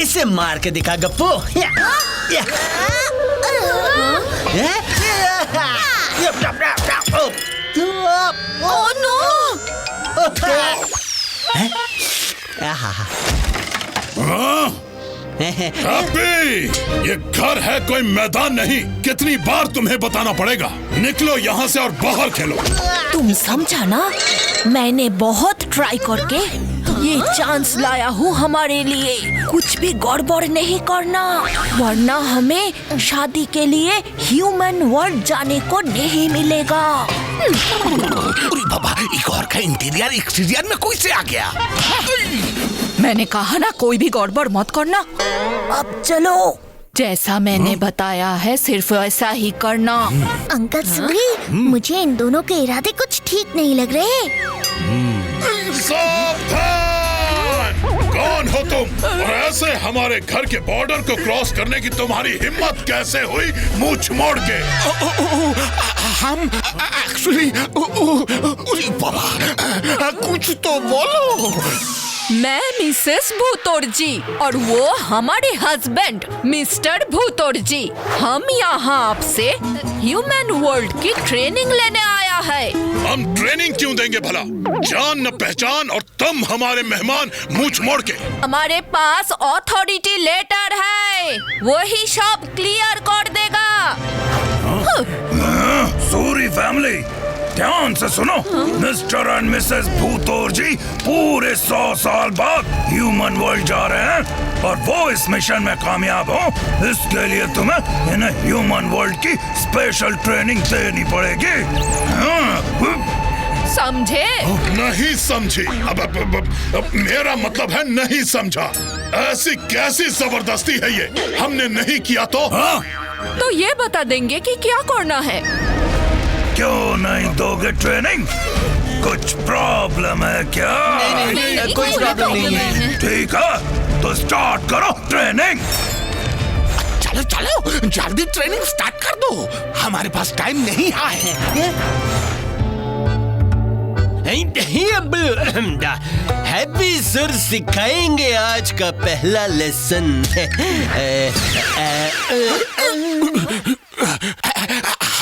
इसे मार के दिखा गप्पू। Oh no! हैप्पी, ये घर है कोई मैदान नहीं। कितनी बार तुम्हें बताना पड़ेगा? निकलो यहाँ से और बाहर खेलो। तुम समझा ना, मैंने बहुत ट्राई करके ये चांस लाया हूँ हमारे लिए। कुछ भी गड़बड़ नहीं करना, वरना हमें शादी के लिए ह्यूमन वर्ल्ड जाने को नहीं मिलेगा। अरे बाबा, एक और का इंटीरियर एक्सटीरियर में कोई से आ गया। मैंने कहा ना, कोई भी गड़बड़ मत करना। अब चलो, जैसा मैंने बताया है सिर्फ ऐसा ही करना। अंकल सूरी, मुझे इन दोनों के इरादे कुछ ठीक नहीं लग रहे। सावधान! कौन हो तुम? और ऐसे हमारे घर के बॉर्डर को क्रॉस करने की तुम्हारी हिम्मत कैसे हुई, मुंह मोड़ के? हम एक्चुअली, बाबा कुछ तो बोलो। मैं मिसेस भूतोरजी और वो हमारे हस्बैंड मिस्टर भूतोरजी। हम यहाँ आपसे ह्यूमन वर्ल्ड की ट्रेनिंग लेने आया है। हम ट्रेनिंग क्यों देंगे भला? जान न पहचान और तुम हमारे मेहमान मुंह मोड़ के। हमारे पास अथॉरिटी लेटर है, वही सब क्लियर कर देगा। सूरी फैमिली, ध्यान से सुनो। मिस्टर एंड मिसेस भूतोरजी पूरे 100 साल बाद ह्यूमन वर्ल्ड जा रहे हैं और वो इस मिशन में कामयाब हो, इसके लिए तुम्हें इन्हें ह्यूमन वर्ल्ड की स्पेशल ट्रेनिंग देनी पड़ेगी। समझे? नहीं समझी। अब मेरा मतलब है नहीं समझा। ऐसी कैसी जबरदस्ती है ये? हमने नहीं किया तो? तो ये बता देंगे कि क्या करना है। क्यों नहीं दोगे ट्रेनिंग? कुछ प्रॉब्लम है क्या? नहीं, कोई प्रॉब्लम नहीं है। ठीक है, तो स्टार्ट करो ट्रेनिंग। चलो चलो, जल्दी ट्रेनिंग स्टार्ट कर दो, हमारे पास टाइम नहीं है। हैप्पी सर सिखाएंगे आज का पहला लेसन।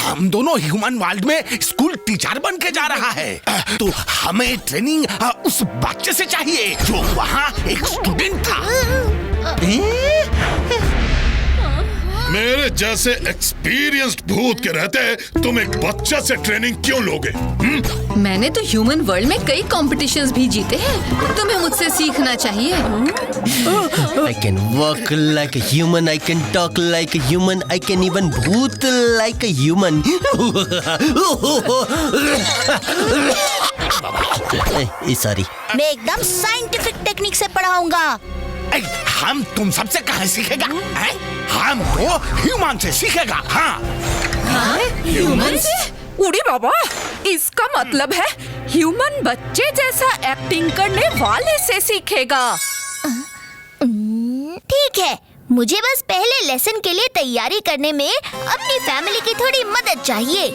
हम दोनों ह्यूमन वर्ल्ड में स्कूल टीचर बन के जा रहा है, तो हमें ट्रेनिंग उस बच्चे से चाहिए जो वहाँ एक स्टूडेंट था। मेरे जैसे एक्सपीरियंस्ड भूत के रहते तुम एक बच्चे से ट्रेनिंग क्यों लोगे? मैंने तो ह्यूमन वर्ल्ड में कई कॉम्पिटिशन्स भी जीते हैं, तुम्हें मुझसे सीखना चाहिए। I can walk like a human, I can talk like a human, I can even भूत like a human. सॉरी। मैं एकदम साइंटिफिक टेक्निक से पढ़ाऊंगा। हम तुम सबसे कहाँ सीखेगा? हम तो ह्यूमन से सीखेगा। ह्यूमन से? उड़ी बाबा, इसका मतलब है ह्यूमन बच्चे जैसा एक्टिंग करने वाले से सीखेगा। ठीक है, मुझे बस पहले लेसन के लिए तैयारी करने में अपनी फैमिली की थोड़ी मदद चाहिए।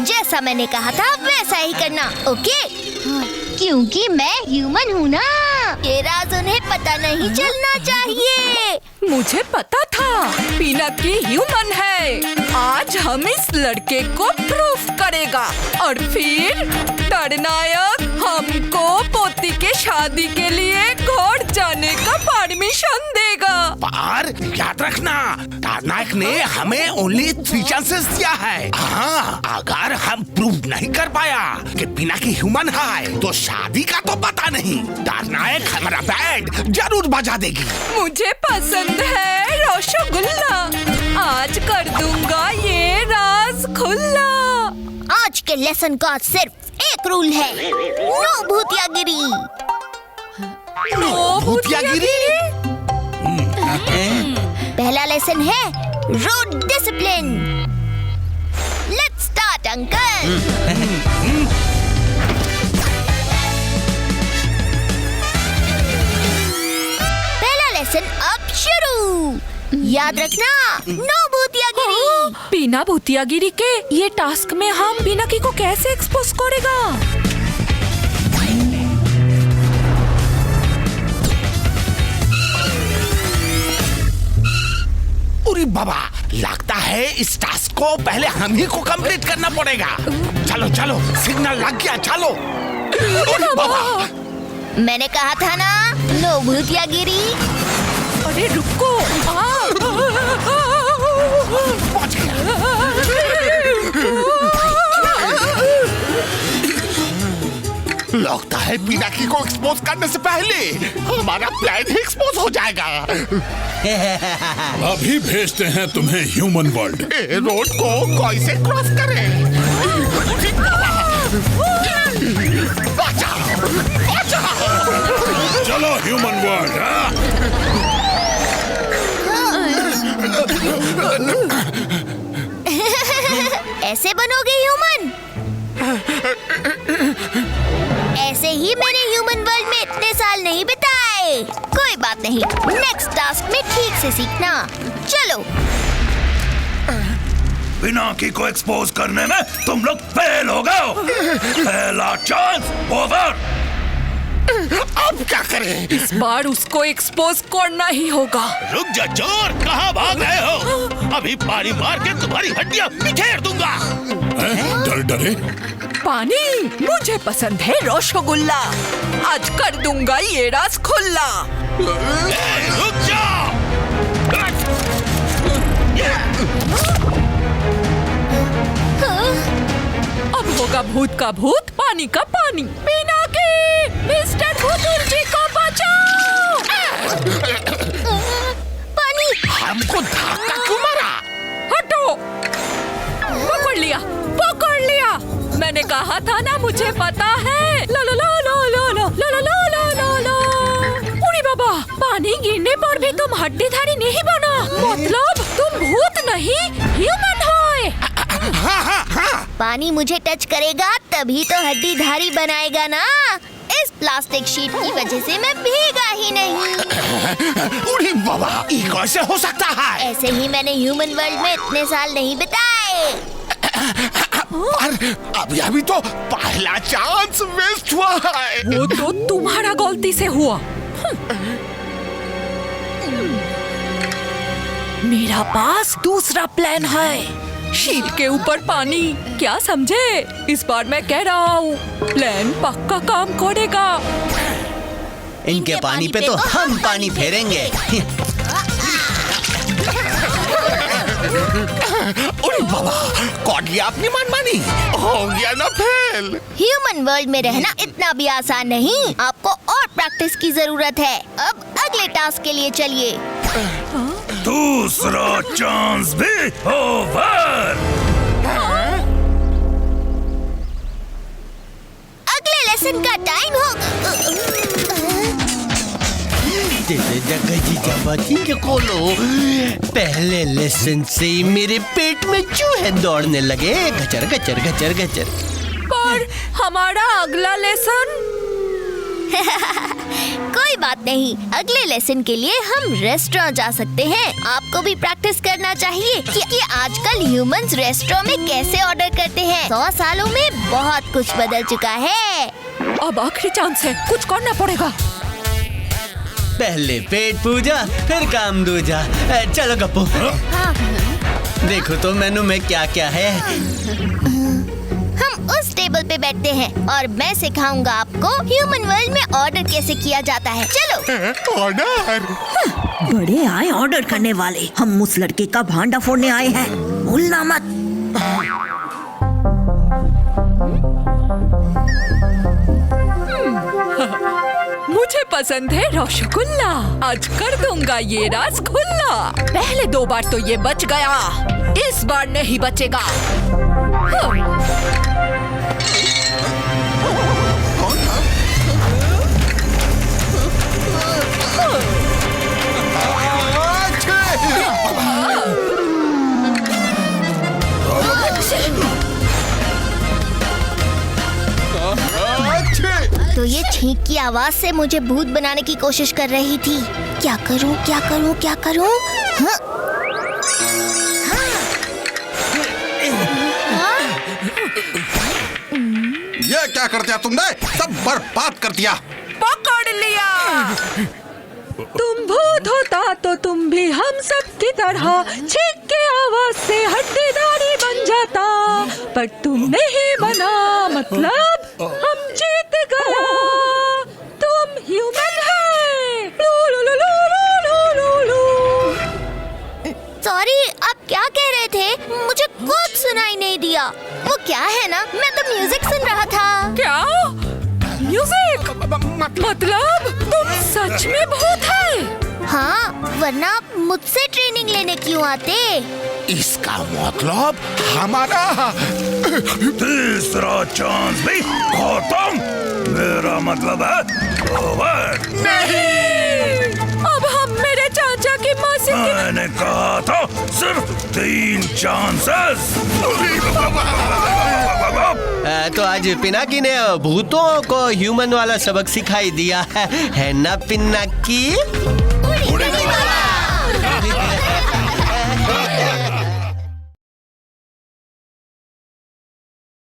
जैसा मैंने कहा था वैसा ही करना, ओके? क्योंकि मैं ह्यूमन हूँ ना, ये राज उन्हें पता नहीं चलना चाहिए। मुझे पता था पिनकी ह्यूमन है। आज हम इस लड़के को प्रूफ करेगा और फिर निर्णायक हमको पोती के शादी के लिए घर जाने का परमिशन देगा। पर याद रखना, निर्णायक ने हमें ओनली 3 चांसेस दिया है। हाँ, अगर हम प्रूव नहीं कर पाया कि पिनकी ह्यूमन है तो शादी का तो पता नहीं। निर्णायक हमारा बैंड जरूर बजा देगी। मुझे पसंद है रसगुल्ला, आज कर दूंगा ये राज खुल्ला। आज के लेसन का सिर्फ एक रूल है, नो भूतियागिरी। नो भूतियागिरी? पहला लेसन है road discipline. Let's start uncle. पहला लेसन अब शुरू। याद रखना, नो भूतियागिरी। बिना भूतियागिरी के ये टास्क में हम पिनकी को कैसे एक्सपोज करेगा? अरे बाबा, लगता है इस टास्क को पहले हम ही को कंप्लीट करना पड़ेगा। चलो चलो, सिग्नल लग गया, चलो। अरे बाबा, मैंने कहा था ना, नो भूतियागिरी। अरे रुको। पहुंच गया। लगता है पिनाकी को एक्सपोज करने से पहले हमारा प्लान ही एक्सपोज हो जाएगा। अभी भेजते हैं तुम्हें ह्यूमन वर्ल्ड। रोड को कैसे क्रॉस करें? बचाओ, बचाओ। चलो ह्यूमन वर्ल्ड। ऐसे बनोगे ह्यूमन? ऐसे ही मैंने ह्यूमन वर्ल्ड में इतने साल नहीं बिताए। कोई बात नहीं, नेक्स्ट टास्क में ठीक से सीखना। चलो। पिनाकी को एक्सपोज करने में तुम लोग फेल हो गए हो। पहला चांस ओवर। अब क्या करें? इस बार उसको एक्सपोज करना ही होगा। रुक जा चोर, कहाँ भाग रहे हो? अभी पानी मार के तुम्हारी हड्डियां बिखेर दूंगा। डर डरे? पानी मुझे पसंद है रसगुल्ला। आज कर दूंगा ये राज खुल्ला। रुक जा। अब होगा भूत का भूत, पानी का पानी। पिनाकी, मिस्टर भूतूर जी को बचाओ। पानी। हमको धक्का क्यों मारा? हटो। पकड़ लिया, पकड़ लिया। मैंने कहा था ना, मुझे पता है। लो लो लो लो लो लो लो लो लो लो लो। उड़ी बाबा, पानी गिरने पर भी तुम हड्डीधारी नहीं बना। मतलब तुम भूत नहीं, ह्यूमन हो। पानी मुझे टच करेगा तभी तो हड्डीधारी बनाएगा ना। इस प्लास्टिक शीट की वजह से मैं भीगा ही नहीं। अरे बाबा, ये कैसे हो सकता है? ऐसे ही मैंने ह्यूमन वर्ल्ड में इतने साल नहीं बिताए। अभी तो पहला चांस वेस्ट हुआ है। वो तो तुम्हारा गलती से हुआ। मेरा पास दूसरा प्लान है। शीट के ऊपर पानी, क्या समझे? इस बार मैं कह रहा हूँ, प्लान पक्का काम करेगा। इनके पानी पे तो हम पानी फेरेंगे। अरे बाबा, कौन लिया अपनी मनमानी? हो गया ना फेल। ह्यूमन वर्ल्ड में रहना इतना भी आसान नहीं। आपको और प्रैक्टिस की जरूरत है। अब अगले टास्क के लिए चलिए। दूसरा चांस भी ओवर। अगले लेसन का टाइम हो। के खोलो। पहले लेसन से ही मेरे पेट में चूहे दौड़ने लगे। गचर गचर गचर गचर। पर हमारा अगला लेसन? कोई बात नहीं, अगले लेसन के लिए हम रेस्टोरेंट जा सकते हैं। आपको भी प्रैक्टिस करना चाहिए कि आजकल ह्यूमंस रेस्टोरेंट में कैसे ऑर्डर करते हैं। 100 सालों में बहुत कुछ बदल चुका है। अब आखिरी चांस है, कुछ करना पड़ेगा। पहले पेट पूजा, फिर काम दूजा। चलो गप्पू। हाँ। देखो तो मेनू में क्या क्या है। हम उस टेबल पे बैठते हैं और मैं सिखाऊंगा आपको ह्यूमन वर्ल्ड में ऑर्डर कैसे किया जाता है। चलो। ऑर्डर? बड़े आए ऑर्डर करने वाले। हम उस लड़के का भांडा फोड़ने आए हैं, भूलना मत। मुझे पसंद है रसगुल्ला। आज कर दूंगा ये राज खुल्ला। पहले 2 बार तो ये बच गया, इस बार नहीं बचेगा। तो ये छींक की आवाज से मुझे भूत बनाने की कोशिश कर रही थी। क्या करूं, क्या करूं, क्या करूं? हाँ? ये क्या कर दिया तुमने? सब बर्बाद कर दिया। पकड़ लिया। तुम भूत होता तो तुम भी हम सब की तरह छींक के आवाज से हड्डीदारी बन जाता, पर तुम नहीं बना, मतलब हम जीत गया। तुम ह्यूमन है। लू लू लू लू लू लू लू। सॉरी, आप क्या कह रहे थे? मुझे कुछ सुनाई नहीं दिया। वो क्या है ना, मैं तो म्यूजिक सुन रहा था। क्या म्यूजिक? मतलब तुम सच में भूत है? हाँ, वरना आप मुझसे ट्रेनिंग लेने क्यों आते? इसका मतलब हमारा तीसरा चांस भी खत्म। मेरा मतलब है ओवर। नहीं, अब हम मेरे चाचा की मौसी की मैंने कहा था सिर्फ 3 चांसेस। तो आज पिनाकी ने भूतों को ह्यूमन वाला सबक सिखाई दिया है ना पिनाकी? उड़ी उड़ी बाबा।